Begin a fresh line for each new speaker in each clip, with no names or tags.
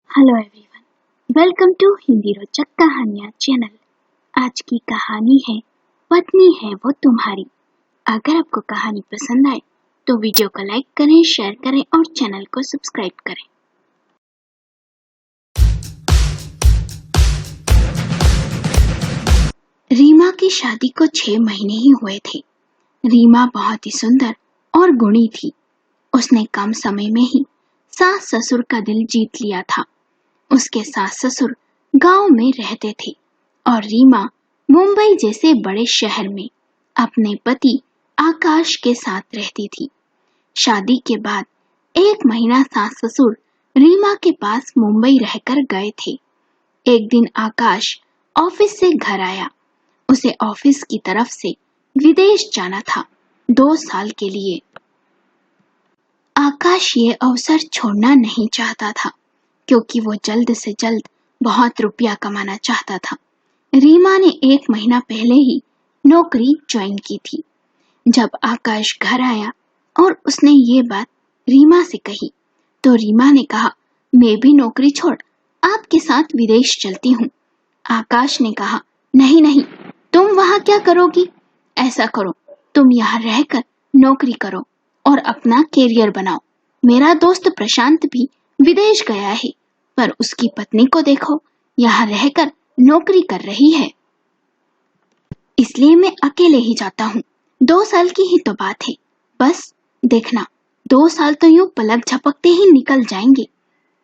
Hello everyone, welcome to Hindi रोचक कहानियाँ channel. आज की कहानी है पत्नी है वो तुम्हारी। अगर आपको कहानी पसंद आए तो वीडियो को लाइक करें, शेयर करें और चैनल को सब्सक्राइब करें। रीमा की शादी को 6 महीने ही हुए थे। रीमा बहुत ही सुंदर और गुणी थी। उसने कम समय में ही सास ससुर का दिल जीत लिया था। उसके सास ससुर गांव में रहते थे और रीमा मुंबई जैसे बड़े शहर में अपने पति आकाश के साथ रहती थी। शादी के बाद 1 महीना सास ससुर रीमा के पास मुंबई रहकर गए थे। एक दिन आकाश ऑफिस से घर आया। उसे ऑफिस की तरफ से विदेश जाना था 2 साल के लिए। आकाश ये अवसर छोड़ना नहीं चाहता था क्योंकि वो जल्द से जल्द बहुत रुपया कमाना चाहता था। रीमा ने 1 महीना पहले ही नौकरी ज्वाइन की थी। जब आकाश घर आया और उसने ये बात रीमा से कही तो रीमा ने कहा, मैं भी नौकरी छोड़ आपके साथ विदेश चलती हूँ। आकाश ने कहा, नहीं नहीं, तुम वहाँ क्या करोगी? ऐसा करो, तुम यहाँ रहकर नौकरी करो और अपना कैरियर बनाओ। मेरा दोस्त प्रशांत भी विदेश गया है, पर उसकी पत्नी को देखो, यहाँ रहकर नौकरी कर रही है। इसलिए मैं अकेले ही जाता हूँ। 2 साल की ही तो बात है, बस देखना 2 साल तो यूं पलक झपकते ही निकल जाएंगे।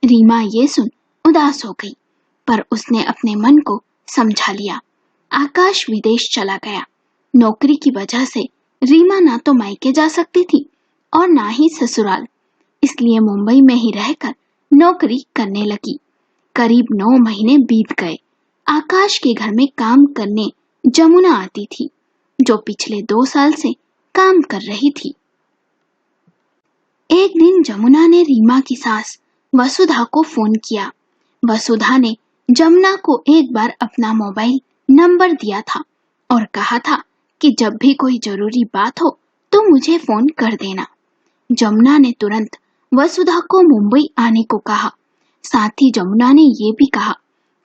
रीमा ये सुन उदास हो गई, पर उसने अपने मन को समझा लिया। आकाश विदेश चला गया। नौकरी की वजह से रीमा ना तो मायके जा सकती थी और ना ही ससुराल, इसलिए मुंबई में ही रहकर नौकरी करने लगी। करीब 9 महीने बीत गए। आकाश के घर में काम करने जमुना आती थी, जो पिछले 2 साल से काम कर रही थी। एक दिन जमुना ने रीमा की सास वसुधा को फोन किया। वसुधा ने जमुना को एक बार अपना मोबाइल नंबर दिया था और कहा था कि जब भी कोई जरूरी बात हो तो मुझे फोन कर देना। जमुना ने तुरंत वसुधा को मुंबई आने को कहा। साथ ही जमुना ने ये भी कहा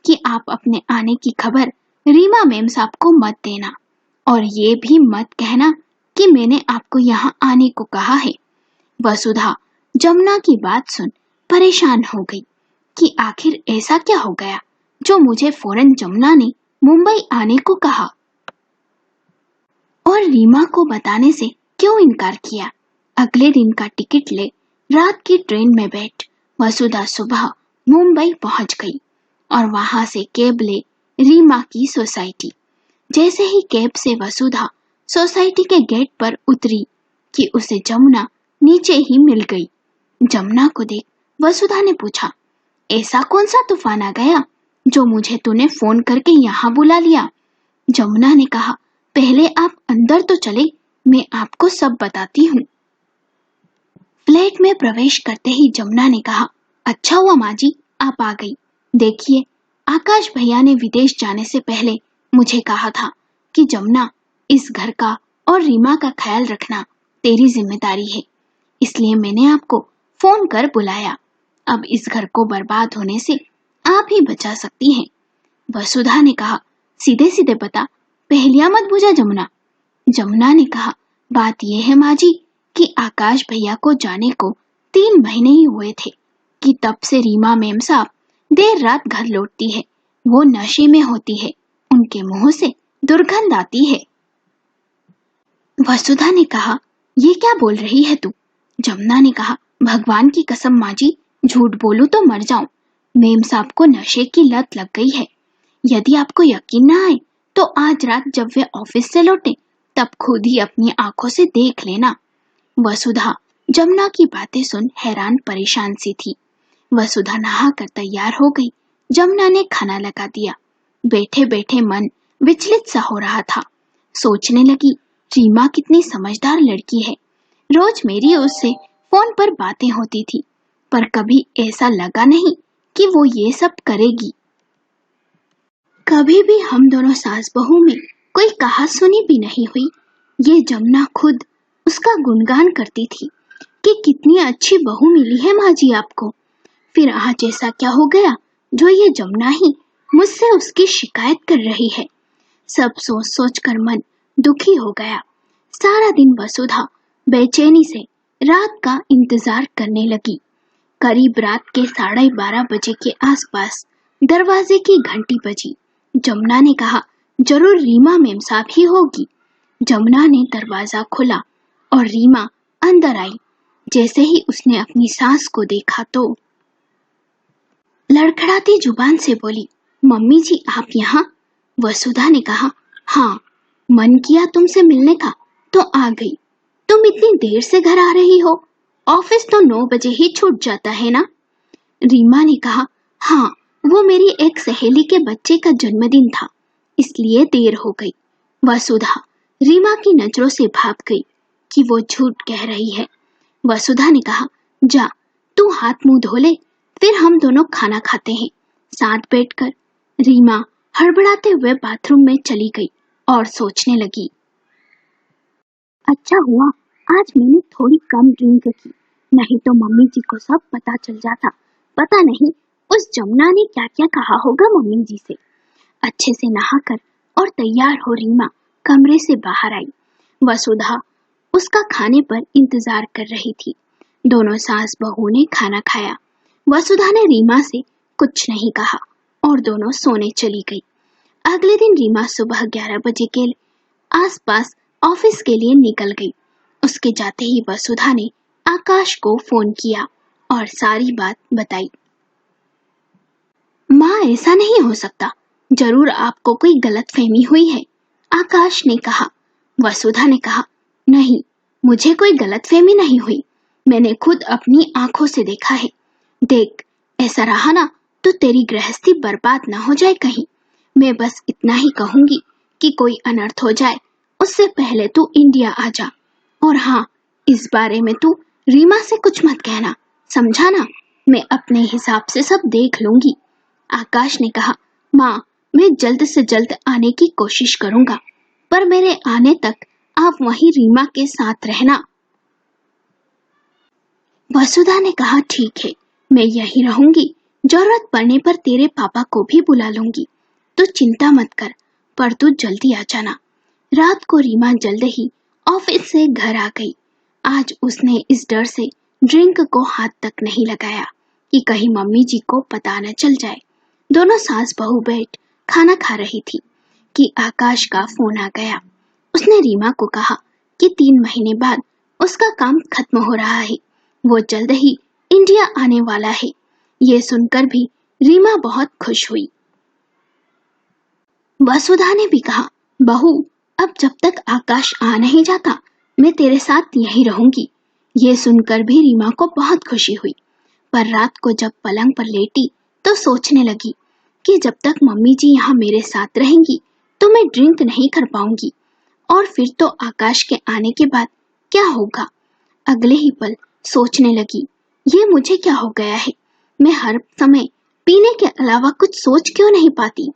कि आप अपने आने की खबर रीमा मैम साहब को मत देना और ये भी मत कहना कि मैंने आपको यहाँ आने को कहा है। वसुधा जमुना की बात सुन परेशान हो गई कि आखिर ऐसा क्या हो गया जो मुझे फौरन जमुना ने मुंबई आने को कहा और रीमा को बताने से क्यों इनकार किया। अगले दिन का टिकट ले रात की ट्रेन में बैठ वसुधा सुबह मुंबई पहुंच गई और वहां से कैब ले रीमा की सोसाइटी। जैसे ही कैब से वसुधा सोसाइटी के गेट पर उतरी कि उसे जमुना नीचे ही मिल गई। जमुना को देख वसुधा ने पूछा, ऐसा कौन सा तूफान आ गया जो मुझे तूने फोन करके यहाँ बुला लिया? जमुना ने कहा, पहले आप अंदर तो चले, मैं आपको सब बताती हूँ। फ्लैट में प्रवेश करते ही जमुना ने कहा, अच्छा हुआ माँ जी आप आ गई। देखिए, आकाश भैया ने विदेश जाने से पहले मुझे कहा था कि जमुना, इस घर का और रीमा का ख्याल रखना तेरी जिम्मेदारी है, इसलिए मैंने आपको फोन कर बुलाया। अब इस घर को बर्बाद होने से आप ही बचा सकती हैं। वसुधा ने कहा, सीधे सीधे बता, पहेलियां मत बुझा जमुना। जमुना ने कहा, बात यह है माँ जी कि आकाश भैया को जाने को 3 महीने ही हुए थे कि तब से रीमा मैम साहब देर रात घर लौटती है। वो नशे में होती है, उनके मुंह से दुर्गंध आती है। वसुधा ने कहा, ये क्या बोल रही है तू? जमुना ने कहा, भगवान की कसम माँ जी, झूठ बोलूं तो मर जाऊं। मेम साहब को नशे की लत लग गई है। यदि आपको यकीन ना आए तो आज रात जब वे ऑफिस से लौटे तब खुद ही अपनी आंखों से देख लेना। वसुधा जमुना की बातें सुन हैरान परेशान सी थी। वसुधा नहा कर तैयार हो गई। जमुना ने खाना लगा दिया। बैठे बैठे मन विचलित सा हो रहा था। सोचने लगी, रीमा कितनी समझदार लड़की है। रोज मेरी उससे फोन पर बातें होती थी, पर कभी ऐसा लगा नहीं कि वो ये सब करेगी। कभी भी हम दोनों सास बहू में कोई कहा सुनी भी नहीं हुई। ये जमुना खुद उसका गुणगान करती थी कि कितनी अच्छी बहू मिली है माँ जी आपको। फिर आज ऐसा क्या हो गया जो ये जमुना ही मुझसे उसकी शिकायत कर रही है। सब सोच सोच कर मन दुखी हो गया। सारा दिन वसुधा बेचैनी से रात का इंतजार करने लगी। करीब रात के 12:30 बजे के आसपास दरवाजे की घंटी बजी। जमुना ने कहा, जरूर रीमा मेम साहब ही होगी। जमुना ने दरवाजा खोला और रीमा अंदर आई। जैसे ही उसने अपनी सास को देखा तो लड़खड़ाती जुबान से बोली, मम्मी जी आप यहाँ? वसुधा ने कहा, हाँ, मन किया तुमसे मिलने का तो आ गई। तुम इतनी देर से घर आ रही हो? ऑफिस तो 9 बजे ही छूट जाता है ना? रीमा ने कहा, हाँ, वो मेरी एक सहेली के बच्चे का जन्मदिन था, इसलिए देर हो गई। वसुधा रीमा की नजरों से भाप गई कि वो झूठ कह रही है। वसुधा ने कहा, जा तू हाथ मुंह धो ले, फिर हम दोनों खाना खाते हैं साथ बैठकर। रीमा हड़बड़ाते हुए बाथरूम में चली गई और सोचने लगी, अच्छा हुआ आज मैंने थोड़ी कम ड्रिंक की, नहीं तो मम्मी जी को सब पता चल जाता। पता नहीं उस जमुना ने क्या क्या कहा होगा मम्मी जी से। अच्छे से नहाकर और तैयार हो रीमा कमरे से बाहर आई। वसुधा उसका खाने पर इंतजार कर रही थी। दोनों सास बहू ने खाना खाया। वसुधा ने रीमा से कुछ नहीं कहा और दोनों सोने चली गई। अगले दिन रीमा सुबह 11 बजे के आसपास ऑफिस के लिए निकल गई। उसके जाते ही वसुधा ने आकाश को फोन किया और सारी बात बताई। माँ, ऐसा नहीं हो सकता, जरूर आपको कोई गलतफहमी हुई है, आकाश ने कहा। वसुधा ने कहा, नहीं, मुझे कोई गलतफहमी नहीं हुई, मैंने खुद अपनी आंखों से देखा है। देख, ऐसा रहा ना तो तेरी गृहस्थी बर्बाद ना हो जाए कहीं। मैं बस इतना ही कहूंगी कि कोई अनर्थ हो जाए उससे पहले तू इंडिया आ जा। और हाँ, इस बारे में तू रीमा से कुछ मत कहना, समझा ना? मैं अपने हिसाब से सब देख लूंगी। आकाश ने कहा, माँ, मैं जल्द से जल्द आने की कोशिश करूंगा, पर मेरे आने तक आप वहीं रीमा के साथ रहना। वसुधा ने कहा, ठीक है, मैं यहीं रहूंगी, जरूरत पड़ने पर तेरे पापा को भी बुला लूंगी। तू चिंता मत कर, पर तू जल्दी आ जाना। रात को रीमा जल्द ही ऑफिस से घर आ गई। आज उसने इस डर से ड्रिंक को हाथ तक नहीं लगाया कि कहीं मम्मी जी को पता न चल जाए। दोनों सास बहू बैठ खाना खा रही थी कि आकाश का फोन आ गया। उसने रीमा को कहा कि 3 महीने बाद उसका काम खत्म हो रहा है, वो जल्द ही इंडिया आने वाला है। ये सुनकर भी रीमा बहुत खुश हुई। वसुधा ने भी कहा, बहू, अब जब तक आकाश आ नहीं जाता मैं तेरे साथ यहीं रहूंगी। ये सुनकर भी रीमा को बहुत खुशी हुई, पर रात को जब पलंग पर लेटी तो सोचने लगी कि जब तक मम्मी जी यहाँ मेरे साथ रहेंगी तो मैं ड्रिंक नहीं कर पाऊंगी, और फिर तो आकाश के आने के बाद क्या होगा। अगले ही पल सोचने लगी, ये मुझे क्या हो गया है, मैं हर समय पीने के अलावा कुछ सोच क्यों नहीं पाती।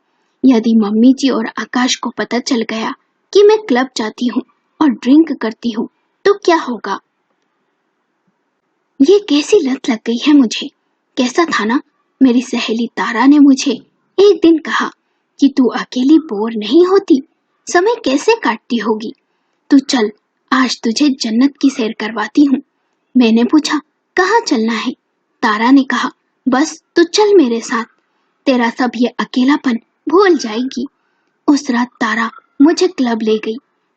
यदि मम्मी जी और आकाश को पता चल गया कि मैं क्लब जाती हूँ और ड्रिंक करती हूँ तो क्या होगा। ये कैसी लत लग गई है मुझे। कैसा था ना, मेरी सहेली तारा ने मुझे एक दिन कहा कि तू अकेली बोर नहीं होती, समय कैसे काटती होगी। तू चल, आज तुझे जन्नत की सैर करवाती हूँ। मैंने पूछा, कहाँ चलना है? तारा ने कहा, बस तू चल मेरे साथ, तेरा सब ये अकेलापन भूल जाएगी। उस रात तारा मुझे क्लब ले गई,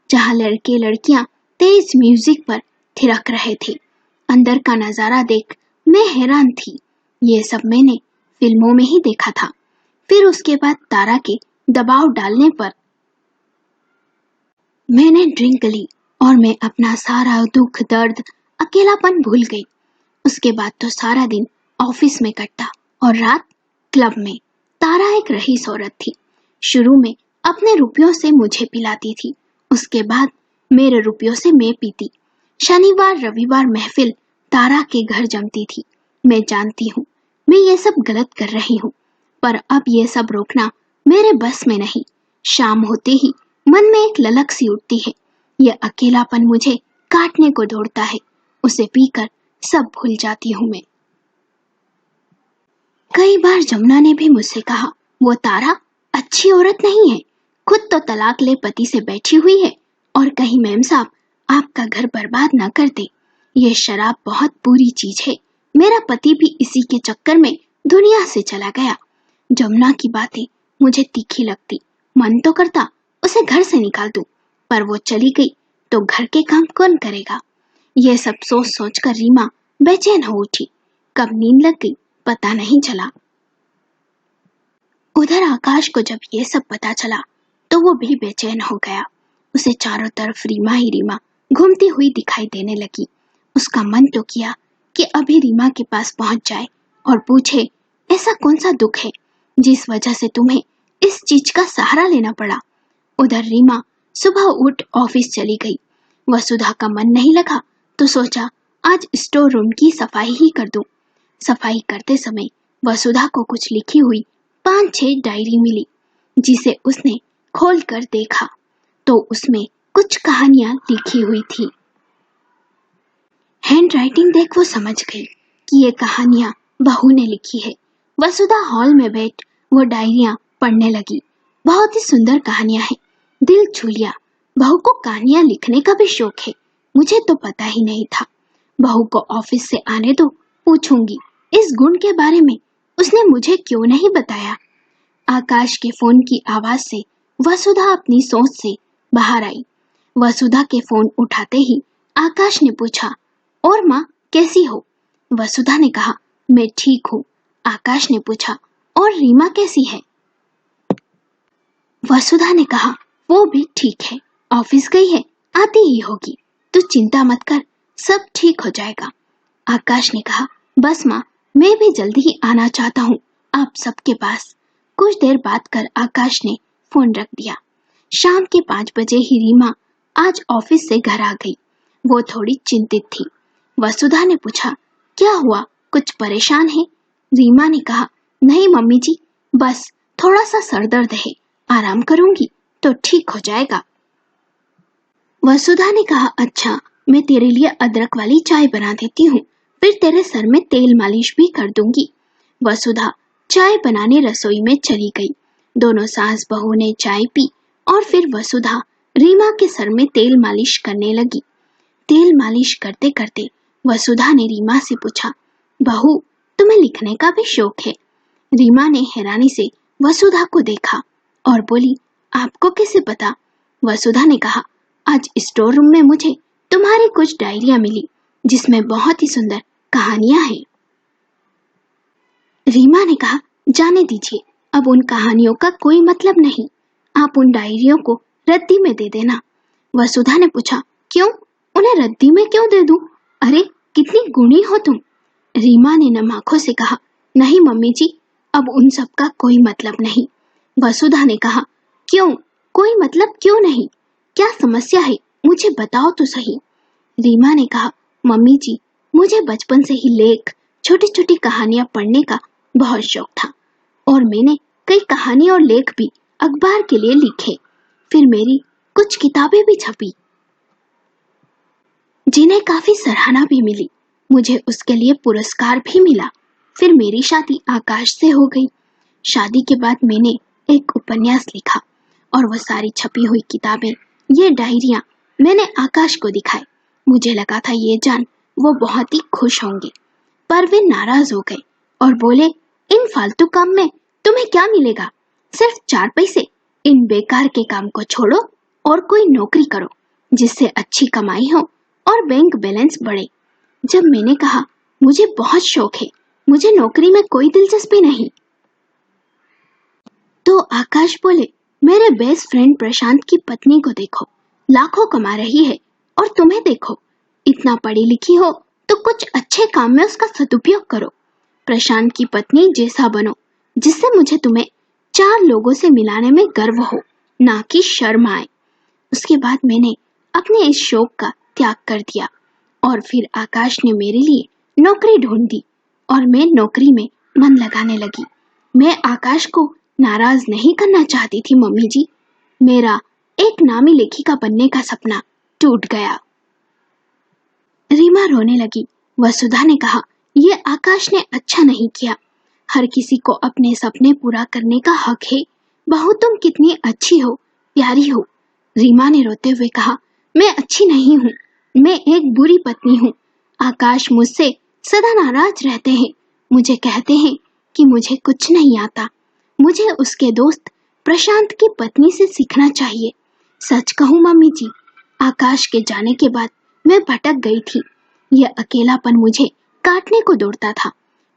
जहाँ लड़के लड़कियां तेज म्यूजिक पर थिरक रहे थे। अंदर का नजारा देख मैं हैरान थी। ये सब मैंने फिल्मों में ही देखा था। फिर उसके बाद तारा के दबाव डालने पर मैंने ड्रिंक ली और मैं अपना सारा दुख दर्द अकेलापन भूल गई। उसके बाद तो सारा दिन ऑफिस में कटा और रात क्लब में। तारा एक रईस औरत थी। शुरू में अपने रुपयों से मुझे पिलाती थी, उसके बाद मेरे रुपयों से मैं पीती। शनिवार रविवार महफिल तारा के घर जमती थी। मैं जानती हूँ मैं ये सब गलत कर रही हूँ, पर अब ये सब रोकना मेरे बस में नहीं। शाम होते ही मन में एक ललक सी उठती है। ये अकेलापन मुझे काटने को दौड़ता है। उसे पीकर सब भूल जाती हूँ मैं। कई बार जमुना ने भी मुझसे कहा, वो तारा अच्छी औरत नहीं है, खुद तो तलाक ले पति से बैठी हुई है और कहीं मेम साहब आपका घर बर्बाद ना कर दे। ये शराब बहुत बुरी चीज है, मेरा पति भी इसी के चक्कर में दुनिया से चला गया। जमुना की बातें मुझे तीखी लगती, मन तो करता उसे घर से निकाल दूं, पर वो चली गई तो घर के काम कौन करेगा। ये सब सोच सोच कर रीमा बेचैन हो उठी। कब नींद लग गई पता नहीं चला। उधर आकाश को जब ये सब पता चला तो वो भी बेचैन हो गया। उसे चारों तरफ रीमा ही रीमा घूमती हुई दिखाई देने लगी। उसका मन तो किया कि अभी रीमा के पास पहुंच जाए और पूछे, ऐसा कौन सा दुख है जिस वजह से तुम्हें इस चीज का सहारा लेना पड़ा। उधर रीमा सुबह उठ ऑफिस चली गई। वसुधा का मन नहीं लगा तो सोचा आज स्टोर रूम की सफाई ही कर दूं। सफाई करते समय वसुधा को कुछ लिखी हुई 5-6 डायरी मिली, जिसे उसने खोल कर देखा तो उसमें कुछ कहानियां लिखी हुई थी। हैंड राइटिंग देख वो समझ गई कि ये कहानियां बहू ने लिखी है। वसुधा हॉल में बैठ वो डायरियां पढ़ने लगी। बहुत ही सुंदर कहानियां हैं, दिल छू लिया। बहू को कहानियां लिखने का भी शौक है, मुझे तो पता ही नहीं था। बहू को ऑफिस से आने दो, पूछूंगी इस गुण के बारे में उसने मुझे क्यों नहीं बताया। आकाश के फोन की आवाज से वसुधा अपनी सोच से बाहर आई। वसुधा के फोन उठाते ही आकाश ने पूछा, और माँ कैसी हो। वसुधा ने कहा, मैं ठीक हूँ। आकाश ने पूछा, और रीमा कैसी है। वसुधा ने कहा, वो भी ठीक है, ऑफिस गई है, आती ही होगी, तू चिंता मत कर, सब ठीक हो जाएगा। आकाश ने कहा, बस माँ मैं भी जल्दी ही आना चाहता हूँ आप सबके पास। कुछ देर बात कर आकाश ने फोन रख दिया। शाम के 5 बजे ही रीमा आज ऑफिस से घर आ गई। वो थोड़ी चिंतित थी। वसुधा ने पूछा, क्या हुआ, कुछ परेशान है। रीमा ने कहा, नहीं मम्मी जी, बस थोड़ा सा सरदर्द है, आराम करूंगी तो ठीक हो जाएगा। वसुधा ने कहा, अच्छा मैं तेरे लिए अदरक वाली चाय बना देती हूँ, फिर तेरे सर में तेल मालिश भी कर दूंगी। वसुधा चाय बनाने रसोई में चली गई। दोनों सास बहू ने चाय पी और फिर वसुधा रीमा के सर में तेल मालिश करने लगी। तेल मालिश करते करते वसुधा ने रीमा से पूछा, बहू तुम्हें लिखने का भी शौक है। रीमा ने हैरानी से वसुधा को देखा और बोली, आपको कैसे पता। वसुधा ने कहा, आज स्टोर रूम में मुझे तुम्हारी कुछ डायरियां मिली जिसमें बहुत ही सुंदर कहानियां हैं। रीमा ने कहा, जाने दीजिए, अब उन कहानियों का कोई मतलब नहीं, आप उन डायरियों को रद्दी में दे देना। वसुधा ने पूछा, क्यों, उन्हें रद्दी में क्यों दे दूं? अरे कितनी गुणी हो तुम। रीमा ने नम आंखों से कहा, नहीं मम्मी जी, अब उन सब का कोई मतलब नहीं। वसुधा ने कहा, क्यों, कोई मतलब क्यों नहीं, क्या समस्या है, मुझे बताओ तो सही। रीमा ने कहा, मम्मी जी मुझे बचपन से ही लेख, छोटी छोटी कहानियां पढ़ने का बहुत शौक था और मैंने कई कहानी और लेख भी अखबार के लिए लिखे। फिर मेरी कुछ किताबें भी छपी जिन्हें काफी सराहना भी मिली। मुझे उसके लिए पुरस्कार भी मिला। फिर मेरी शादी आकाश से हो गई। शादी के बाद मैंने एक उपन्यास लिखा और वो सारी छपी हुई किताबें, ये डायरियां मैंने आकाश को दिखाई। मुझे लगा था ये जान वो बहुत ही खुश होंगे, पर वे नाराज हो गए और बोले, इन फालतू काम में तुम्हें क्या मिलेगा, सिर्फ 4 पैसे। इन बेकार के काम को छोड़ो और कोई नौकरी करो जिससे अच्छी कमाई हो और बैंक बैलेंस बढ़े। जब मैंने कहा, मुझे बहुत शौक है, मुझे नौकरी में कोई दिलचस्पी नहीं, तो आकाश बोले, मेरे बेस्ट फ्रेंड प्रशांत की पत्नी को देखो, लाखों कमा रही है, और तुम्हें देखो, इतना पढ़ी लिखी हो तो कुछ अच्छे काम में उसका सदुपयोग करो। प्रशांत की पत्नी जैसा बनो जिससे मुझे तुम्हें 4 लोगों से मिलाने में गर्व हो, ना कि शर्म आए। उसके बाद मैंने अपने इस शौक का त्याग कर दिया और फिर आकाश ने मेरे लिए नौकरी ढूंढ दी और मैं नौकरी में मन लगाने लगी। मैं आकाश को नाराज नहीं करना चाहती थी मम्मी जी। मेरा एक नामी लेखिका बनने का सपना टूट गया। रीमा रोने लगी। वसुधा ने कहा, यह आकाश ने अच्छा नहीं किया। हर किसी को अपने सपने पूरा करने का हक है। बहू तुम कितनी अच्छी हो, प्यारी हो। रीमा ने रोते हुए कहा, मैं अच्छी नहीं हूँ, मैं एक बुरी पत्नी हूँ। आकाश मुझसे सदा नाराज रहते हैं। मुझे कहते हैं कि मुझे कुछ नहीं आता। मुझे उसके दोस्त प्रशांत की पत्नी से सीखना चाहिए। सच कहूँ मम्मी जी, आकाश के जाने के बाद मैं भटक गई थी। यह अकेलापन मुझे काटने को दौड़ता था।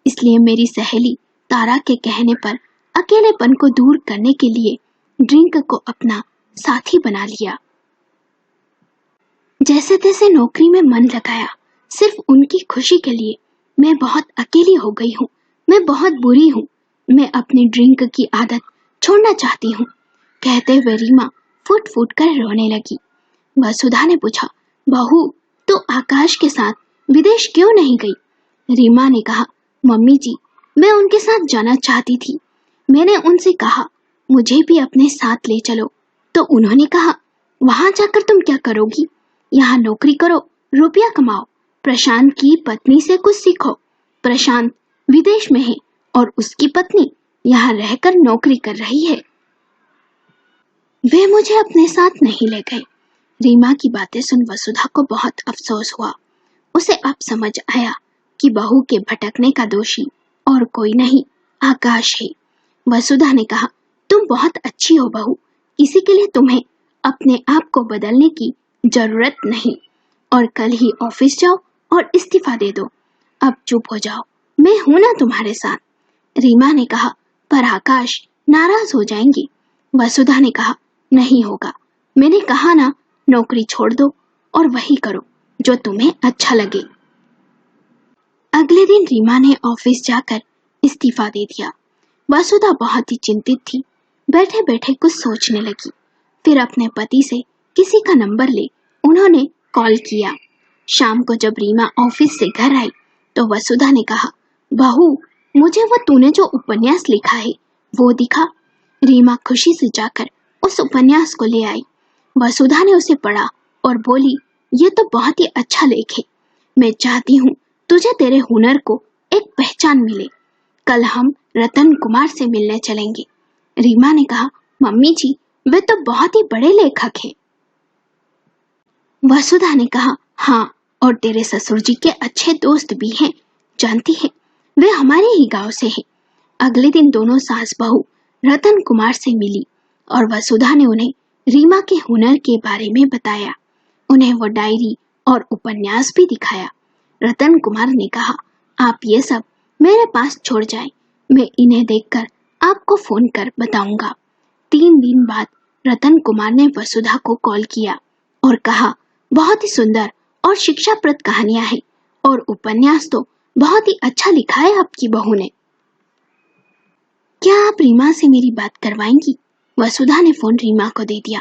इसलिए मेरी सहेली तारा के कहने पर अकेलेपन को दूर करने के लिए ड्रिंक को अपना साथी बना लिया। जैसे तैसे नौकरी में मन लगाया, सिर्फ उनकी खुशी के लिए। मैं बहुत अकेली हो गई हूँ, मैं बहुत बुरी हूँ। मैं अपनी ड्रिंक की आदत छोड़ना चाहती हूँ। कहते हुए रीमा फुट फुट कर रोने लगी। वसुधा ने पूछा, बहू तो आकाश के साथ विदेश क्यों नहीं गई? रीमा ने कहा, मम्मी जी, मैं उनके साथ जाना चाहती थी। मैंने उनसे कहा मुझे भी अपने साथ ले चलो, तो उन्होंने कहा वहां जाकर तुम क्या करोगी? यहाँ नौकरी करो, रुपया कमाओ, प्रशांत की पत्नी से कुछ सीखो। प्रशांत विदेश में है और उसकी पत्नी यहाँ रहकर नौकरी कर रही है। वे मुझे अपने साथ नहीं ले गए। रीमा की बातें सुन वसुधा को बहुत अफसोस हुआ। उसे अब समझ आया कि बहू के भटकने का दोषी और कोई नहीं, आकाश है। वसुधा ने कहा, तुम बहुत अच्छी हो बहू, किसी के लिए तुम्हें अपने आप को बदलने की जरूरत नहीं। और कल ही ऑफिस जाओ और इस्तीफा दे दो। अब चुप हो जाओ, मैं हूं ना तुम्हारे साथ। रीमा ने कहा, पर आकाश नाराज हो जाएंगे। वसुधा ने कहा, नहीं होगा। मैंने कहा ना, नौकरी छोड़ दो और वही करो जो तुम्हें अच्छा लगे। अगले दिन रीमा ने ऑफिस जाकर इस्तीफा दे दिया। वसुधा बहुत ही चिंतित थी। बैठे बैठे कुछ सोचने लगी। फिर अपने पति से किसी का नंबर ले उन्होंने कॉल किया। शाम को जब रीमा ऑफिस से घर आई तो वसुधा ने कहा, बहू मुझे वो तूने जो उपन्यास लिखा है वो दिखा। रीमा खुशी से जाकर उस उपन्यास को ले आई। वसुधा ने उसे पढ़ा और बोली, ये तो बहुत ही अच्छा लेख है। मैं चाहती हूँ तुझे तेरे हुनर को एक पहचान मिले। कल हम रतन कुमार से मिलने चलेंगे। रीमा ने कहा, मम्मी जी वे तो बहुत ही बड़े लेखक हैं। वसुधा ने कहा, हाँ, और तेरे ससुर जी के अच्छे दोस्त भी हैं। जानती है, वे हमारे ही गांव से हैं। अगले दिन दोनों सास बहू रतन कुमार से मिली और वसुधा ने उन्हें रीमा के हुनर के बारे में बताया। उन्हें वो डायरी और उपन्यास भी दिखाया। रतन कुमार ने कहा, आप ये सब मेरे पास छोड़ जाएं, मैं इन्हें देखकर आपको फोन कर बताऊंगा। 3 दिन बाद रतन कुमार ने वसुधा को कॉल किया और कहा, बहुत ही सुंदर और शिक्षाप्रद कहानियां हैं और उपन्यास तो बहुत ही अच्छा लिखा है आपकी बहू ने। क्या आप रीमा से मेरी बात करवाएंगी? वसुधा ने फोन रीमा को दे दिया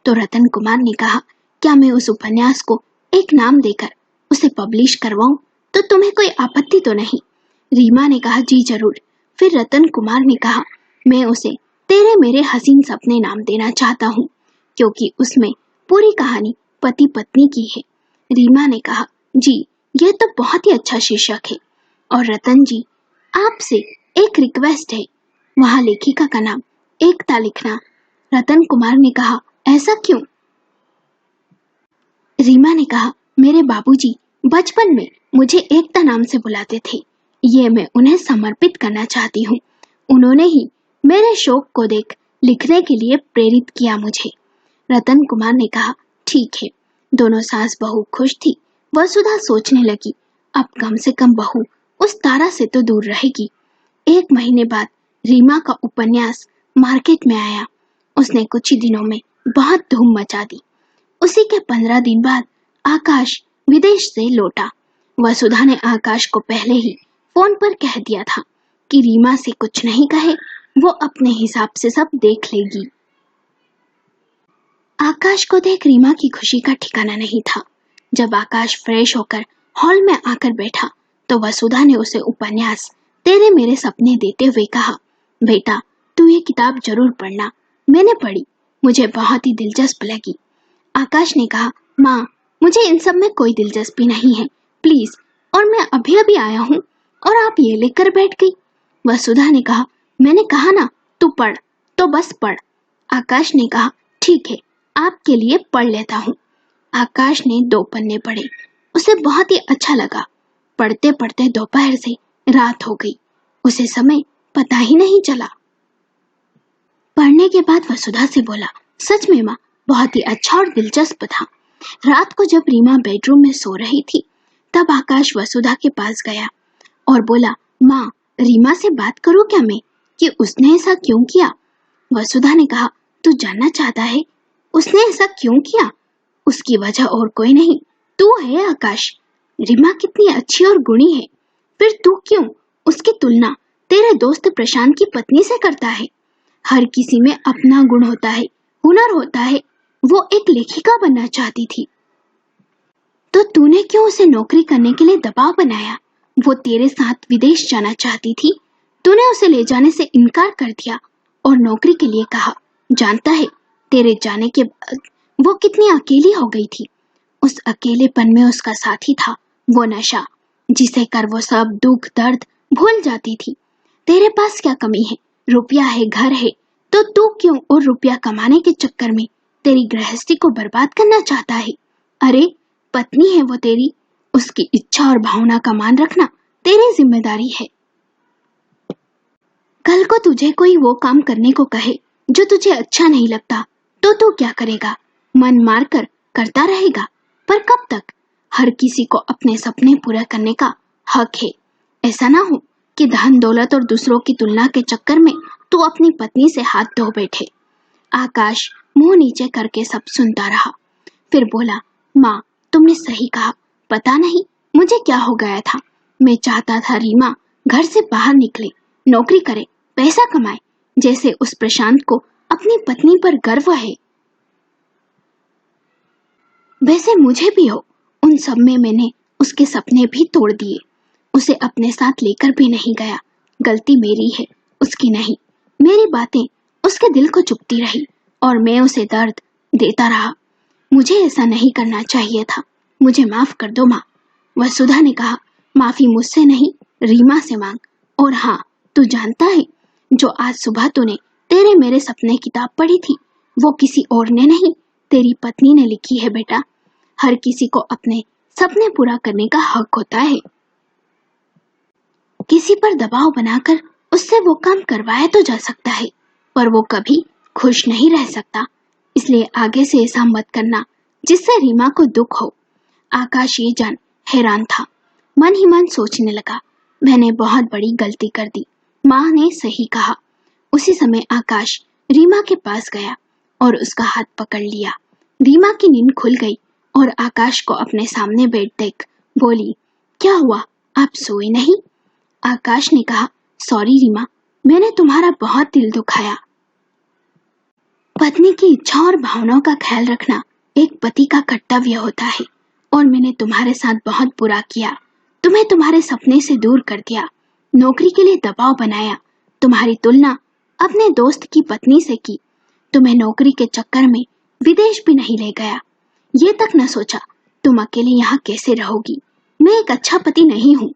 तो रतन कुमार ने कहा, क्या मैं उस उपन्यास को एक नाम देकर उसे पब्लिश करवाऊं तो तुम्हें कोई आपत्ति तो नहीं? रीमा ने कहा, जी जरूर। फिर रतन कुमार ने कहा, मैं उसे तेरे मेरे हसीन सपने नाम देना चाहता हूँ क्योंकि उसमें पूरी कहानी पति पत्नी की है। रीमा ने कहा, जी यह तो बहुत ही अच्छा शीर्षक है। और रतन जी, आपसे एक रिक्वेस्ट है, वहाँ लेखिका का नाम एकता लिखना। रतन कुमार ने कहा, ऐसा क्यों? रीमा ने कहा, मेरे बाबूजी बचपन में मुझे एकता नाम से बुलाते थे। ये मैं उन्हें समर्पित करना चाहती हूँ। उन्होंने ही मेरे शौक को देख लिखने के लिए प्रेरित किया मुझे। रतन कुमार ने कहा, ठीक है। दोनों सास बहू खुश थी। वसुधा सोचने लगी, अब कम से कम बहू उस तारा से तो दूर रहेगी। 1 महीने बाद रीमा का उपन्यास मार्केट में आया। उसने कुछ ही दिनों में बहुत धूम मचा दी। उसी के 15 दिन बाद आकाश विदेश से लौटा। वसुधा ने आकाश को पहले ही फोन पर कह दिया था कि रीमा से कुछ नहीं कहे, वो अपने हिसाब से सब देख लेगी। आकाश को देख रीमा की खुशी का ठिकाना नहीं था। जब आकाश फ्रेश होकर हॉल में आकर बैठा तो वसुधा ने उसे उपन्यास तेरे मेरे सपने देते हुए कहा, बेटा तू ये किताब जरूर पढ़ना। मैंने पढ़ी, मुझे बहुत ही दिलचस्प लगी। आकाश ने कहा, माँ मुझे इन सब में कोई दिलचस्पी नहीं है, प्लीज। और मैं अभी अभी आया हूँ और आप ये लेकर बैठ गई। वसुधा ने कहा, मैंने कहा ना तू पढ़, तो बस पढ़। आकाश ने कहा, ठीक है, आपके लिए पढ़ लेता हूँ। आकाश ने 2 पन्ने पढ़े। उसे बहुत ही अच्छा लगा। पढ़ते पढ़ते दोपहर से रात हो गई। उसे समय पता ही नहीं चला। पढ़ने के बाद वसुधा से बोला, सच में माँ, बहुत ही अच्छा और दिलचस्प था। रात को जब रीमा बेडरूम में सो रही थी, तब आकाश वसुधा के पास गया और बोला, माँ, रीमा से बात करूं क्या मैं कि उसने ऐसा क्यों किया? वसुधा ने कहा, तू जानना चाहता है उसने ऐसा क्यों किया? उसकी वजह और कोई नहीं, तू है आकाश। रीमा कितनी अच्छी और गुणी है, फिर तू क्यों उसकी तुलना तेरे दोस्त प्रशांत की पत्नी से करता है? हर किसी में अपना गुण होता है, हुनर होता है। वो एक लेखिका बनना चाहती थी, तो तूने क्यों उसे नौकरी करने के लिए दबाव बनाया? वो तेरे साथ विदेश जाना चाहती थी, तूने उसे ले जाने से इनकार कर दिया और नौकरी के लिए कहा। जानता है, तेरे जाने के बाद वो कितनी अकेली हो गई थी। उस अकेलेपन में उसका साथी था वो नशा, जिसे कर वो सब दुख दर्द भूल जाती थी। तेरे पास क्या कमी है? रुपया है, घर है, तो तू क्यों और रुपया कमाने के चक्कर में तेरी गृहस्थी को बर्बाद करना चाहता है? अरे, पत्नी है वो तेरी, उसकी इच्छा और भावना का मान रखना तेरी जिम्मेदारी है। कल को तुझे कोई वो काम करने को कहे जो तुझे अच्छा नहीं लगता, तो तू क्या करेगा? मन मारकर करता रहेगा, पर कब तक? हर किसी को अपने सपने पूरा करने का हक है। ऐसा ना हो कि धन दौलत और दूसरों की तुलना के चक्कर में तू अपनी पत्नी से हाथ धो बैठे। आकाश मुंह नीचे करके सब सुनता रहा, फिर बोला, माँ, तुमने सही कहा। पता नहीं मुझे क्या हो गया था। मैं चाहता था रीमा घर से बाहर निकले, नौकरी करे, पैसा कमाए, जैसे उस प्रशांत को अपनी पत्नी पर गर्व है, वैसे मुझे भी हो। उन सब में मैंने उसके सपने भी तोड़ दिए, उसे अपने साथ लेकर भी नहीं गया। गलती मेरी है, उसकी नहीं। मेरी बातें उसके दिल को चुभती रही और मैं उसे दर्द देता रहा। मुझे ऐसा नहीं करना चाहिए था। मुझे माफ कर दो माँ। वसुधा ने कहा, माफी मुझसे नहीं, रीमा से मांग। और हाँ, तू जानता है, जो आज सुबह तूने तेरे मेरे सपने किताब पढ़ी थी, वो किसी और ने नहीं, तेरी पत्नी ने लिखी है बेटा। हर किसी को अपने सपने पूरा करने का हक होता है। किसी पर दबाव बनाकर उससे वो काम करवाया तो जा सकता है, पर वो कभी खुश नहीं रह सकता। इसलिए आगे से ऐसा मत करना जिससे रीमा को दुख हो। आकाश ये जान हैरान था। मन ही मन सोचने लगा, मैंने बहुत बड़ी गलती कर दी। माँ ने सही कहा। उसी समय आकाश रीमा के पास गया और उसका हाथ पकड़ लिया। रीमा की नींद खुल गई और आकाश को अपने सामने बैठ देख बोली, क्या हुआ, आप सोए नहीं? आकाश ने कहा, सॉरी रीमा, मैंने तुम्हारा बहुत दिल दुखाया। पत्नी की इच्छा और भावनाओं का ख्याल रखना एक पति का कर्तव्य होता है, और मैंने तुम्हारे साथ बहुत बुरा किया। तुम्हें तुम्हारे सपने से दूर कर दिया, नौकरी के लिए दबाव बनाया, तुम्हारी तुलना अपने दोस्त की पत्नी से की, तुम्हें नौकरी के चक्कर में विदेश भी नहीं ले गया। ये तक न सोचा तुम अकेले यहाँ कैसे रहोगी। मैं एक अच्छा पति नहीं हूँ।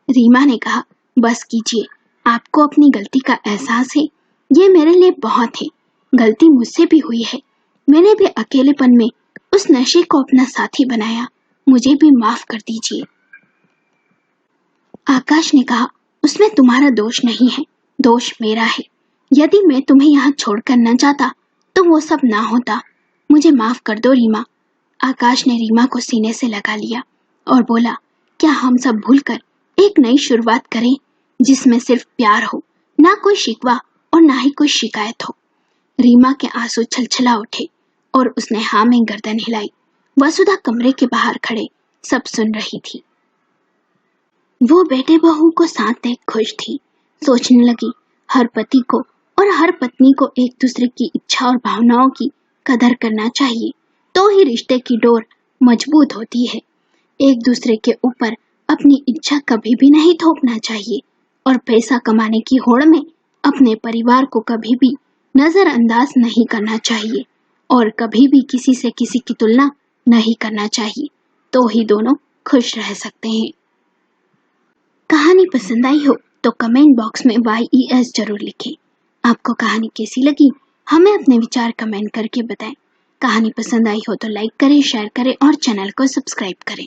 रीमा ने कहा, बस कीजिए, आपको अपनी गलती का एहसास है, ये मेरे लिए बहुत है। गलती मुझसे भी हुई है। मैंने भी अकेलेपन में उस नशे को अपना साथी बनाया, मुझे भी माफ कर दीजिए। आकाश ने कहा, उसमें तुम्हारा दोष नहीं है, दोष मेरा है। यदि मैं तुम्हें यहाँ छोड़कर न जाता तो वो सब ना होता। मुझे माफ कर दो रीमा। आकाश ने रीमा को सीने से लगा लिया और बोला, क्या हम सब भूलकर एक नई शुरुआत करें जिसमें सिर्फ प्यार हो, ना कोई शिकवा और ना ही कोई शिकायत हो। रीमा के आंसू छलछला उठे और उसने हाँ में गर्दन हिलाई। वसुधा कमरे के बाहर खड़े सब सुन रही थी। वो बेटे बहू को साथ देख खुश थी। सोचने लगी, हर पति को और हर पत्नी को एक दूसरे की इच्छा और भावनाओं की कदर करना चाहिए, तो ही रिश्ते की डोर मजबूत होती है। एक दूसरे के ऊपर अपनी इच्छा कभी भी नहीं थोपना चाहिए और पैसा कमाने की होड़ में अपने परिवार को कभी भी नजरअंदाज नहीं करना चाहिए और कभी भी किसी से किसी की तुलना नहीं करना चाहिए, तो ही दोनों खुश रह सकते हैं। कहानी पसंद आई हो तो कमेंट बॉक्स में YES जरूर लिखें। आपको कहानी कैसी लगी हमें अपने विचार कमेंट करके बताएं। कहानी पसंद आई हो तो लाइक करें, शेयर करें और चैनल को सब्सक्राइब करें।